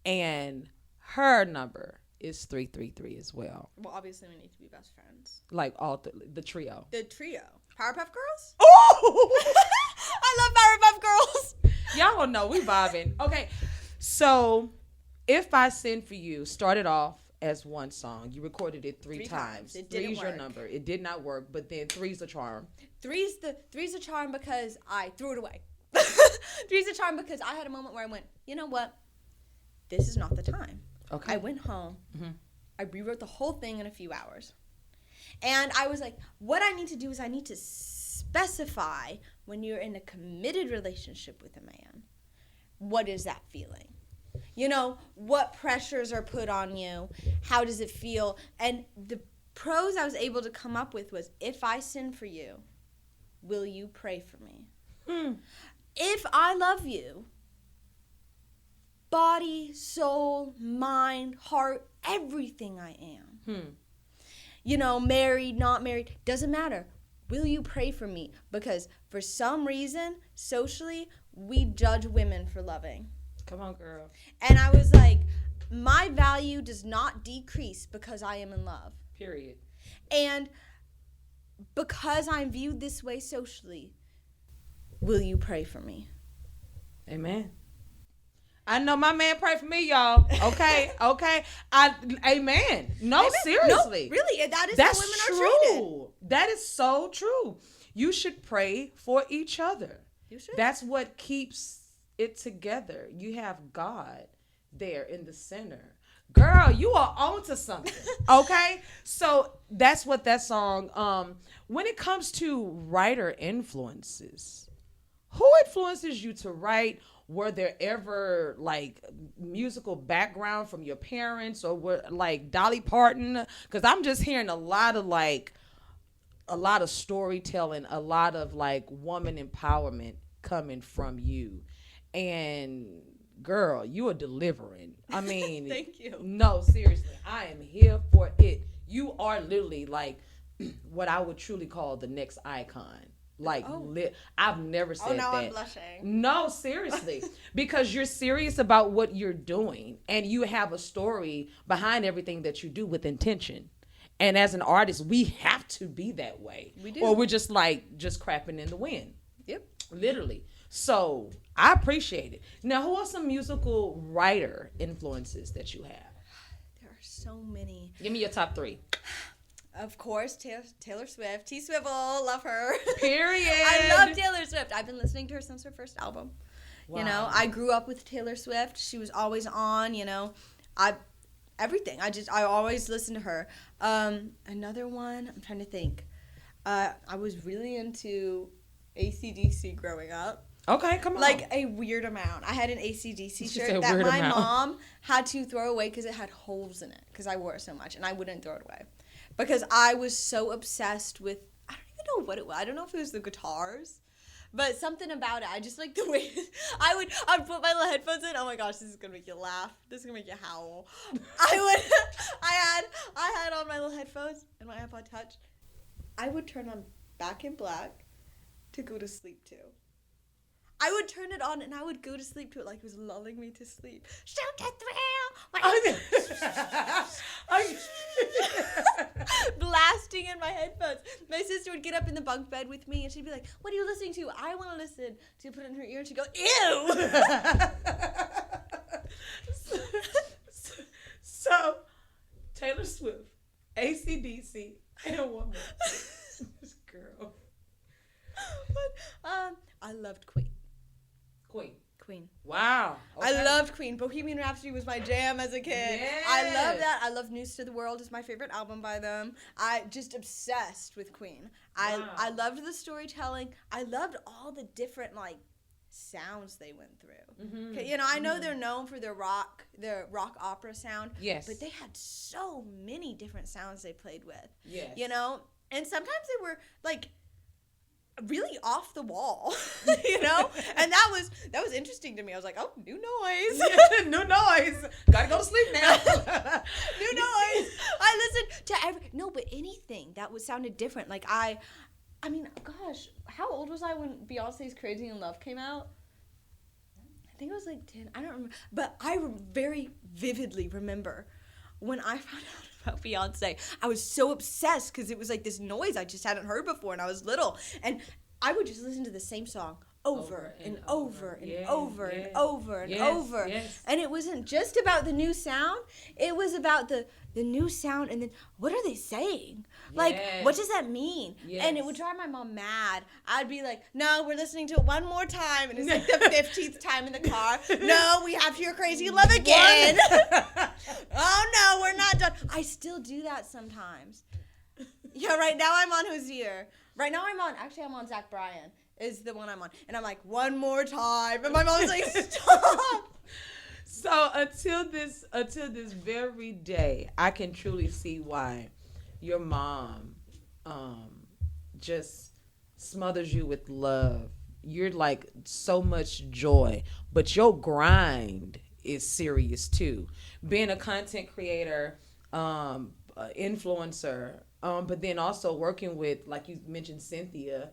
[SPEAKER 1] and her number is 333 as well.
[SPEAKER 2] Well, obviously we need to be best friends.
[SPEAKER 1] Like all the trio.
[SPEAKER 2] The trio. Powerpuff Girls?
[SPEAKER 1] Oh!
[SPEAKER 2] I love Powerpuff Girls.
[SPEAKER 1] Y'all don't know, we vibing. Okay, so If I Sin For You started off as one song. You recorded it three times.
[SPEAKER 2] It didn't
[SPEAKER 1] Three's
[SPEAKER 2] work.
[SPEAKER 1] your number. It did not work, but then three's a charm.
[SPEAKER 2] Three's a charm because I threw it away. Three's a charm because I had a moment where I went, you know what? This is not the time.
[SPEAKER 1] Okay.
[SPEAKER 2] I went home.
[SPEAKER 1] Mm-hmm.
[SPEAKER 2] I rewrote the whole thing in a few hours. And I was like, what I need to do is I need to specify when you're in a committed relationship with a man. What is that feeling? You know, what pressures are put on you? How does it feel? And the prose I was able to come up with was, if I sin for you, will you pray for me? If I love you, body, soul, mind, heart, everything I am. You know, married, not married, doesn't matter. Will you pray for me? Because for some reason, socially, we judge women for loving.
[SPEAKER 1] Come on, girl.
[SPEAKER 2] And I was like, my value does not decrease because I am in love.
[SPEAKER 1] Period.
[SPEAKER 2] And because I'm viewed this way socially, will you pray for me?
[SPEAKER 1] Amen. I know my man prayed for me, y'all. Okay, okay. Amen. No,
[SPEAKER 2] Amen.
[SPEAKER 1] seriously.
[SPEAKER 2] No, really, that is
[SPEAKER 1] That's
[SPEAKER 2] how women
[SPEAKER 1] true.
[SPEAKER 2] are treated.
[SPEAKER 1] That is so true. You should pray for each other.
[SPEAKER 2] You should.
[SPEAKER 1] That's what keeps it together. You have God there in the center. Girl, you are onto something. Okay? So that's what that song, when it comes to writer influences, who influences you to write? Were there ever like musical background from your parents, or were like Dolly Parton? Because I'm just hearing a lot of storytelling, a lot of like woman empowerment coming from you. And girl, you are delivering. I mean,
[SPEAKER 2] Thank you.
[SPEAKER 1] No, seriously, I am here for it. You are literally like what I would truly call the next icon. Like, I've never said that.
[SPEAKER 2] Oh, now I'm blushing.
[SPEAKER 1] No, seriously. Because you're serious about what you're doing, and you have a story behind everything that you do with intention. And as an artist, we have to be that way.
[SPEAKER 2] We do.
[SPEAKER 1] Or we're just crapping in the wind.
[SPEAKER 2] Yep.
[SPEAKER 1] Literally. So I appreciate it. Now, who are some musical writer influences that you have?
[SPEAKER 2] There are so many.
[SPEAKER 1] Give me your top 3.
[SPEAKER 2] Of course, Taylor Swift. T-Swivel, love her.
[SPEAKER 1] Period.
[SPEAKER 2] I love Taylor Swift. I've been listening to her since her first album.
[SPEAKER 1] Wow.
[SPEAKER 2] You know, I grew up with Taylor Swift. She was always on, you know. Everything. I always listen to her. Another one, I'm trying to think. I was really into AC/DC growing up.
[SPEAKER 1] Okay, come on.
[SPEAKER 2] Like a weird amount. I had an AC/DC
[SPEAKER 1] She
[SPEAKER 2] shirt
[SPEAKER 1] said
[SPEAKER 2] that
[SPEAKER 1] weird
[SPEAKER 2] my
[SPEAKER 1] amount.
[SPEAKER 2] mom had to throw away because it had holes in it because I wore it so much, and I wouldn't throw it away because I was so obsessed with, I don't even know what it was. I don't know if it was the guitars, but something about it. I just like the way I'd put my little headphones in. Oh my gosh, this is gonna make you laugh. This is gonna make you howl. I had on my little headphones and my iPod Touch. I would turn on Back in Black to go to sleep to. I would turn it on and I would go to sleep to it like it was lulling me to sleep. Shoot the thrill. Blasting in my headphones. My sister would get up in the bunk bed with me and she'd be like, what are you listening to? I want to listen. She'd put it in her ear and she'd go, ew.
[SPEAKER 1] So, Taylor Swift, AC/DC, and one more. This girl.
[SPEAKER 2] But, I loved Queen. Queen.
[SPEAKER 1] Wow. Okay.
[SPEAKER 2] I loved Queen. Bohemian Rhapsody was my jam as a kid.
[SPEAKER 1] Yes.
[SPEAKER 2] I love that. I love News to the World is my favorite album by them. I just obsessed with Queen.
[SPEAKER 1] Wow.
[SPEAKER 2] I loved the storytelling. I loved all the different like sounds they went through.
[SPEAKER 1] Mm-hmm.
[SPEAKER 2] You know, I know they're known for their rock opera sound.
[SPEAKER 1] Yes.
[SPEAKER 2] But they had so many different sounds they played with.
[SPEAKER 1] Yes.
[SPEAKER 2] You know, and sometimes they were like really off the wall, you know, and that was interesting to me. I was like, oh, new noise.
[SPEAKER 1] New noise. Gotta go to sleep now.
[SPEAKER 2] New noise. I listened to but anything that sounded different. Like I mean, gosh, how old was I when Beyonce's Crazy in Love came out? I think it was like 10. I don't remember, but I very vividly remember when I found out about Beyonce. I was so obsessed because it was like this noise I just hadn't heard before, and I was little, and I would just listen to the same song over and over and over and over and over. And it wasn't just about the new sound. It was about the new sound and then what are they saying? Like, what does that mean? And it would drive my mom mad. I'd be like, no, we're listening to it one more time. And it's like the 15th time in the car. No, we have to hear Crazy in Love again. Oh, no, we're not done. I still do that sometimes. Yeah, right now I'm on Hozier. Right now I'm on Zach Bryan is the one I'm on. And I'm like, one more time. And my mom's like, stop.
[SPEAKER 1] So until this very day, I can truly see why your mom just smothers you with love. You're like so much joy, but your grind is serious too. Being a content creator, influencer, but then also working with, like you mentioned, Cynthia,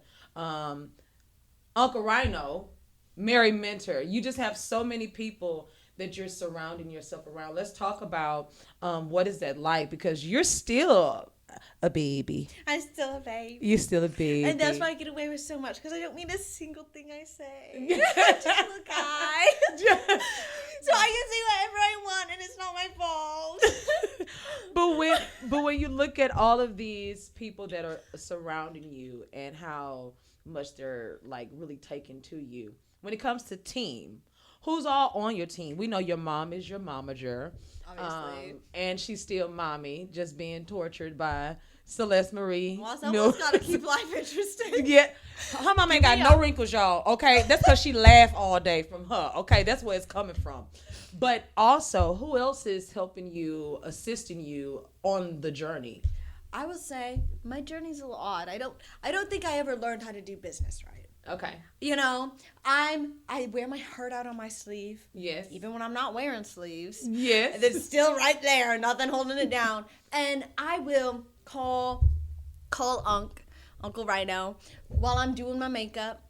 [SPEAKER 1] Uncle Rhino, Mary Mentor. You just have so many people that you're surrounding yourself around. Let's talk about what is that like, because you're still a baby.
[SPEAKER 2] I'm still a baby.
[SPEAKER 1] You're still a baby.
[SPEAKER 2] And that's why I get away with so much, because I don't mean a single thing I say. Just a guy. So I can say whatever I want, and it's not my fault.
[SPEAKER 1] But when you look at all of these people that are surrounding you and how much they're like really taken to you, when it comes to team, who's all on your team? We know your mom is your momager.
[SPEAKER 2] Obviously.
[SPEAKER 1] And she's still mommy, just being tortured by Celeste Marie.
[SPEAKER 2] Well, someone's got to keep life interesting.
[SPEAKER 1] Yeah. Her mom ain't got no wrinkles, y'all, okay? That's because she laughed all day from her, okay? That's where it's coming from. But also, who else is helping you, assisting you on the journey?
[SPEAKER 2] I will say my journey's a little odd. I don't think I ever learned how to do business right.
[SPEAKER 1] Okay.
[SPEAKER 2] You know, I wear my heart out on my sleeve.
[SPEAKER 1] Yes.
[SPEAKER 2] Even when I'm not wearing sleeves.
[SPEAKER 1] Yes.
[SPEAKER 2] It's still right there, nothing holding it down. And I will call Uncle Rhino while I'm doing my makeup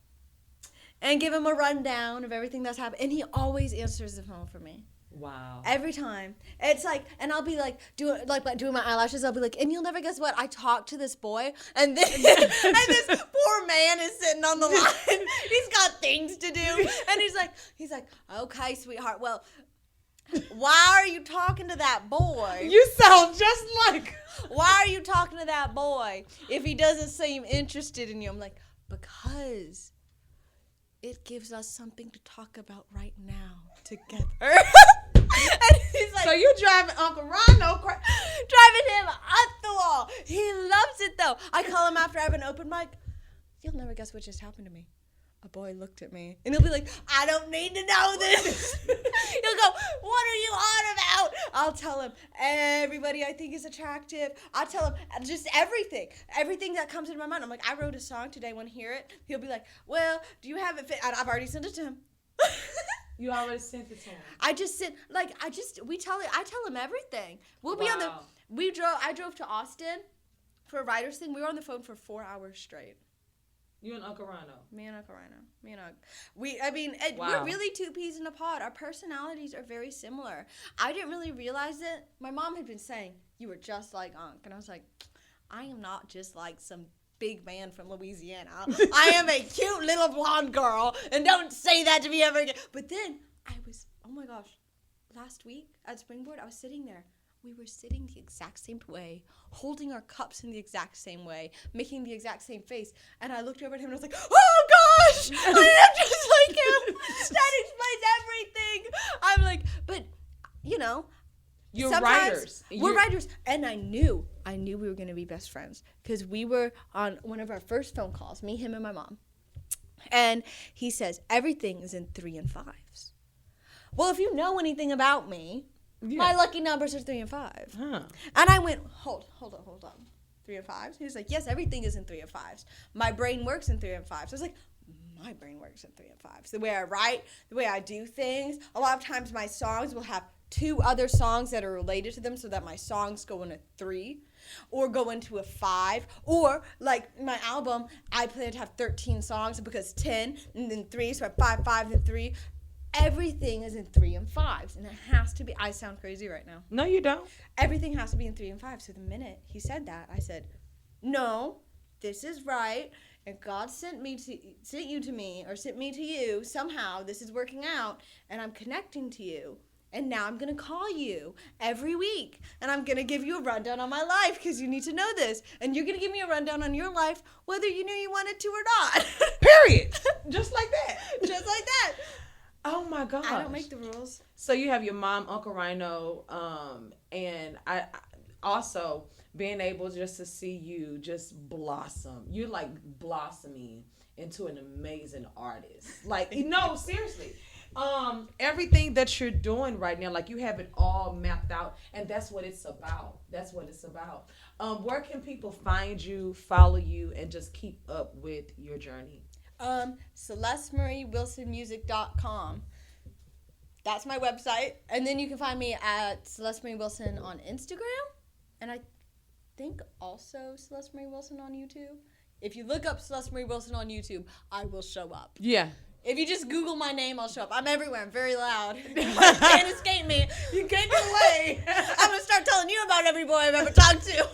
[SPEAKER 2] and give him a rundown of everything that's happened. And he always answers the phone for me.
[SPEAKER 1] Wow.
[SPEAKER 2] Every time. It's like, and I'll be like, doing my eyelashes, I'll be like, and you'll never guess what, I talked to this boy, and this poor man is sitting on the line. He's got things to do. And he's like, okay, sweetheart, well, why are you talking to that boy?
[SPEAKER 1] You sound just like...
[SPEAKER 2] Why are you talking to that boy if he doesn't seem interested in you? I'm like, because it gives us something to talk about right now together. And he's like,
[SPEAKER 1] so you driving Uncle Rhino
[SPEAKER 2] driving him up the wall. He loves it though. I call him after I have an open mic. You'll never guess what just happened to me. A boy looked at me and he'll be like, I don't need to know this. He'll go, what are you on about? I'll tell him everybody I think is attractive. I'll tell him just everything that comes into my mind. I'm like, I wrote a song today, want to hear it? He'll be like, well, do you have it fit? I've already sent it to him.
[SPEAKER 1] You already sent it to him.
[SPEAKER 2] I tell him everything. We'll be on I drove to Austin for a writer's thing. We were on the phone for 4 hours straight.
[SPEAKER 1] You and Uncle Rhino.
[SPEAKER 2] Me and Uncle Rhino. We're
[SPEAKER 1] Wow.
[SPEAKER 2] really two peas in a pod. Our personalities are very similar. I didn't really realize it. My mom had been saying, you were just like Unc. And I was like, I am not just like some big man from Louisiana. I am a cute little blonde girl. And don't say that to me ever again. But then oh my gosh, last week at Springboard, I was sitting there. We were sitting the exact same way, holding our cups in the exact same way, making the exact same face. And I looked over at him and I was like, oh gosh, I am just like him. That explains everything. I'm like, but, you know.
[SPEAKER 1] You're
[SPEAKER 2] sometimes
[SPEAKER 1] writers.
[SPEAKER 2] We're writers. And I knew we were going to be best friends because we were on one of our first phone calls, me, him, and my mom. And he says, everything is in 3 and 5s. Well, if you know anything about me, my lucky numbers are 3 and 5.
[SPEAKER 1] Huh.
[SPEAKER 2] And I went, hold on. 3 and 5s? He was like, yes, everything is in 3 and 5s. My brain works in 3 and 5s. I was like, my brain works in 3 and 5s. The way I write, the way I do things. A lot of times my songs will have 2 other songs that are related to them so that my songs go in a 3 or go into a 5. Or like my album, I plan to have 13 songs because 10 and then 3, so I have 5, 5, and 3. Everything is in 3 and 5s, and it has to be. I sound crazy right now.
[SPEAKER 1] No, you don't.
[SPEAKER 2] Everything has to be in 3 and 5. So the minute he said that, I said, "No, this is right, and God sent you to me, or sent me to you somehow. This is working out, and I'm connecting to you. And now I'm gonna call you every week, and I'm gonna give you a rundown on my life because you need to know this, and you're gonna give me a rundown on your life, whether you knew you wanted to or not."
[SPEAKER 1] Period. Just like that.
[SPEAKER 2] Just like that.
[SPEAKER 1] Oh my gosh.
[SPEAKER 2] I don't make the rules.
[SPEAKER 1] So you have your mom, Uncle Rhino, and I also being able just to see you just blossom. You're like blossoming into an amazing artist. Like, no, seriously. Everything that you're doing right now, like you have it all mapped out, and that's what it's about. That's what it's about. Where can people find you, follow you, and just keep up with your journey?
[SPEAKER 2] CelesteMarieWilsonMusic.com. That's my website. And then you can find me at Celeste Marie Wilson on Instagram. And I think also Celeste Marie Wilson on YouTube. If you look up Celeste Marie Wilson on YouTube, I will show up.
[SPEAKER 1] Yeah.
[SPEAKER 2] If you just Google my name, I'll show up. I'm everywhere. I'm very loud. You can't escape me. You can't get away. I'm going to start telling you about every boy I've ever talked to.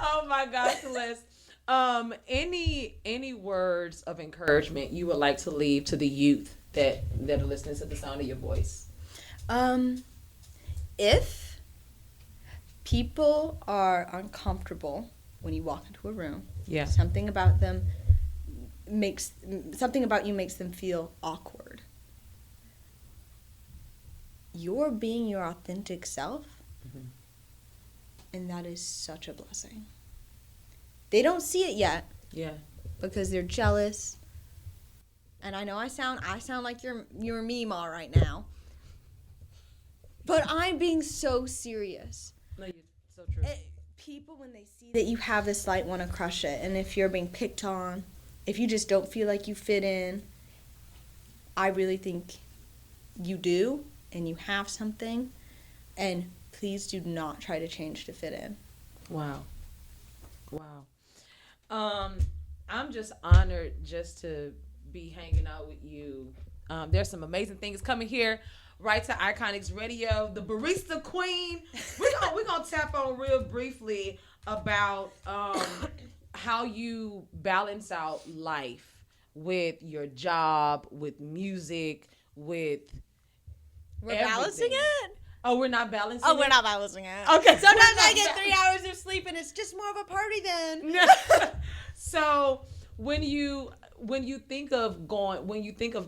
[SPEAKER 1] Oh my God, Celeste. Any words of encouragement you would like to leave to the youth that are listening to the sound of your voice?
[SPEAKER 2] If people are uncomfortable when you walk into a room, something about you makes them feel awkward. You're being your authentic self, and that is such a blessing. They don't see it yet.
[SPEAKER 1] Yeah.
[SPEAKER 2] Because they're jealous. And I know I sound like you're me, Ma, right now. But I'm being so serious.
[SPEAKER 1] No, you're so true.
[SPEAKER 2] People, when they see that you have this light, want to crush it. And if you're being picked on, if you just don't feel like you fit in, I really think you do, and you have something. And please do not try to change to fit in.
[SPEAKER 1] Wow. I'm just honored just to be hanging out with you. There's some amazing things coming here right to Iconix Radio. The Barista Queen. We're gonna tap on real briefly about how you balance out life with your job, with music, with
[SPEAKER 2] We're
[SPEAKER 1] everything.
[SPEAKER 2] balancing it?
[SPEAKER 1] Oh, we're not balancing
[SPEAKER 2] Oh,
[SPEAKER 1] it?
[SPEAKER 2] we're not balancing it.
[SPEAKER 1] Okay.
[SPEAKER 2] Sometimes I get 3 hours of sleep and it's just more of a party then.
[SPEAKER 1] So when you think of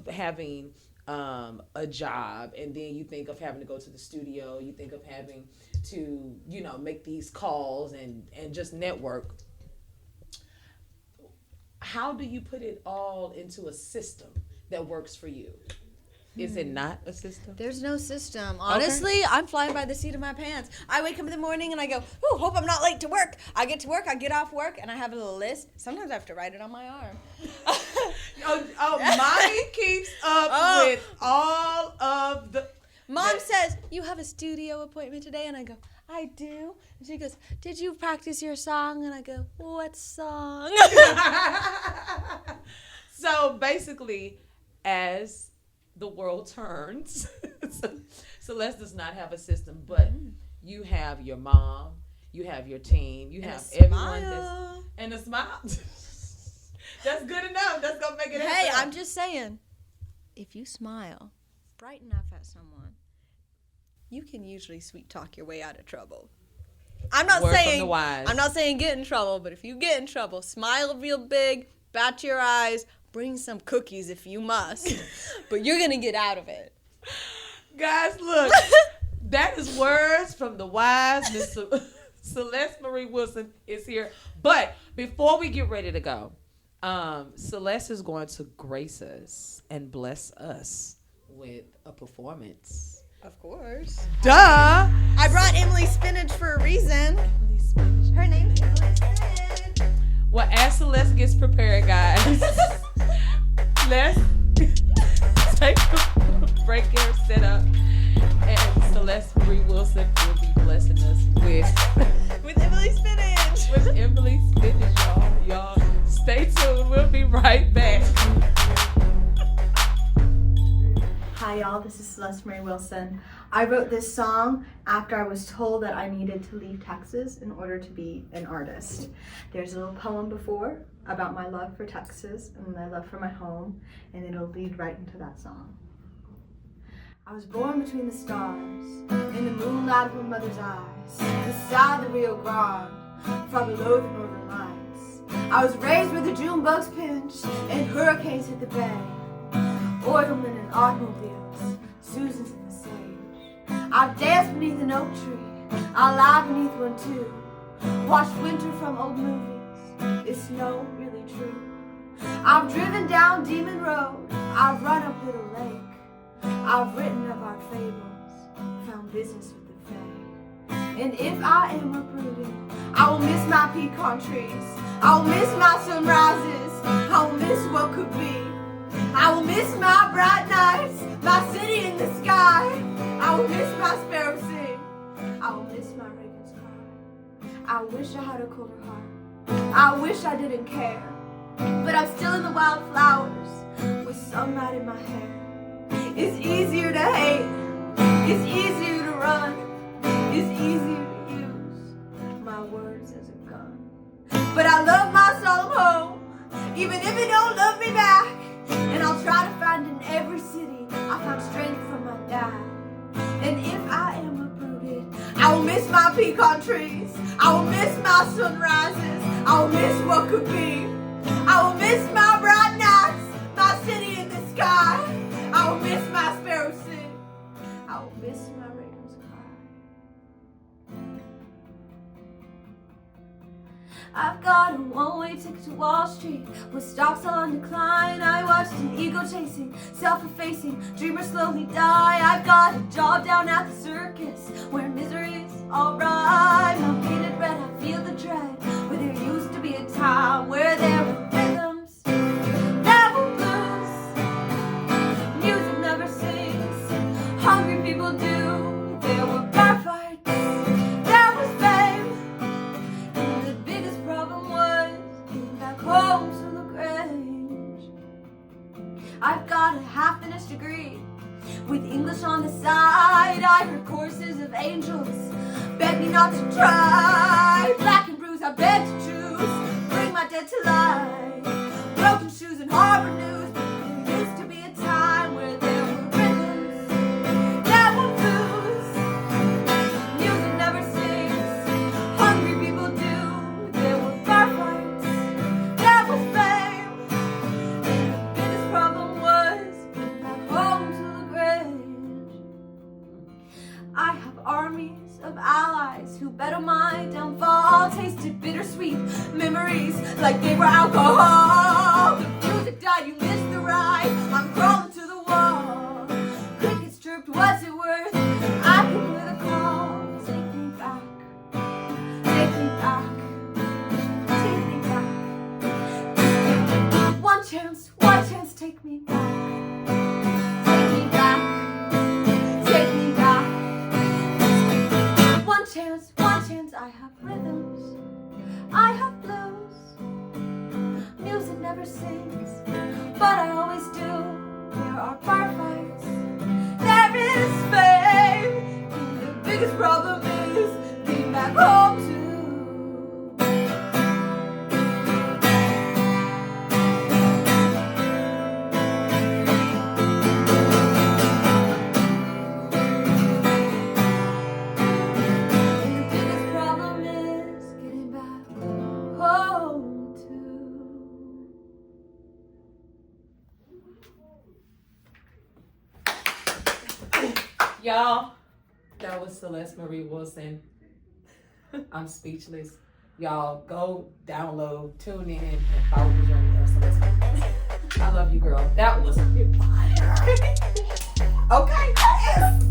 [SPEAKER 1] having a job, and then you think of having to go to the studio, you think of having to, make these calls and just network, how do you put it all into a system that works for you? Is it not a system?
[SPEAKER 2] There's no system. Honestly, I'm flying by the seat of my pants. I wake up in the morning and I go, ooh, hope I'm not late to work. I get to work, I get off work, and I have a little list. Sometimes I have to write it on my arm.
[SPEAKER 1] Mommy keeps up with all of the...
[SPEAKER 2] Mom says, you have a studio appointment today? And I go, I do. And she goes, did you practice your song? And I go, what song?
[SPEAKER 1] So basically, as the world turns, Celeste does not have a system, but you have your mom, you have your team, you have everyone and a smile. That's good enough. That's gonna make it happen.
[SPEAKER 2] Hey, I'm just saying, if you smile bright enough at someone, you can usually sweet talk your way out of trouble. I'm not saying get in trouble, but if you get in trouble, smile real big, bat your eyes, bring some cookies if you must, but you're gonna get out of it.
[SPEAKER 1] Guys, look, that is words from the wise Miss Celeste Marie Wilson is here. But before we get ready to go, Celeste is going to grace us and bless us with a performance.
[SPEAKER 2] Of course.
[SPEAKER 1] Duh!
[SPEAKER 2] I brought Emily Spinach for a reason. Her name's Emily Spinach.
[SPEAKER 1] Well, as Celeste gets prepared, guys, let's take a break here, set up, and Celeste Marie Wilson will be blessing us with
[SPEAKER 2] Emily Spinach.
[SPEAKER 1] With Emily Spinach, y'all. Y'all, stay tuned. We'll be right back.
[SPEAKER 2] Hi y'all, this is Celeste Marie Wilson. I wrote this song after I was told that I needed to leave Texas in order to be an artist. There's a little poem before about my love for Texas and my love for my home, and it'll lead right into that song. I was born between the stars, in the moonlight of my mother's eyes, beside the Rio Grande, far below the northern lights. I was raised where the June bugs pinch and hurricanes hit the bay. Oilmen and automobiles, Susans in the sage. I've danced beneath an oak tree, I lie beneath one too. Watched winter from old movies, is snow really true? I've driven down Demon Road, I've run up Little Lake. I've written of our fables, found business with the fae. And if I am uprooted, I will miss my pecan trees, I will miss my sunrises, I will miss what could be. I will miss my bright nights, my city in the sky. I will miss my sparrow sing, I will miss my ravens cry. I wish I had a colder heart, I wish I didn't care. But I'm still in the wildflowers, with sunlight in my hair. It's easier to hate, it's easier to run, it's easier to use my words as a gun. But I love my solemn home, even if it don't love me back. And I'll try to find in every city I found strength from my dad. And if I am uprooted, I will miss my pecan trees, I will miss my sunrises, I will miss what could be. I will miss my bright nights, my city in the sky. I will miss my sparrow sing, I will miss my ravens cry. I've got a one-way ticket to Wall Street with stocks on decline. I watched an ego chasing, self-effacing dreamer slowly die. I've got a job down at the circus where misery's alright. I'm painted red, I feel the dread, where there used to be a time where there were rhythms, there were blues. Music never sings, hungry people do. There were bar fights, there was fame, and the biggest problem was getting back home to the Grange. I've got a half-finished degree with English on the side. I heard courses of angels beg me not to try. Black and bruised, I beg to choose, bring my dead to life. Broken shoes and harbor news, but there used to be a time where there were rhythms, there were blues. Music never sings, hungry people do. There were bar fights, there was fame, and the biggest problem was getting back home to the Grange. I have armies of allies who bet on my downfall, tasted bittersweet memories like they were alcohol. The music died, you missed the ride, I'm crawling to the wall. Crickets chirped, what's it worth? I could hear the call. Take me back, take me back, take me back. One chance, take me back. Take me back, take me back. One chance, biggest problem is getting back home to. The biggest problem is getting back home to.
[SPEAKER 1] Y'all, that was Celeste Marie Wilson. I'm speechless. Y'all, go download, tune in, and follow the journey of Celeste Marie Wilson. I love you, girl. That was fire. Okay, that is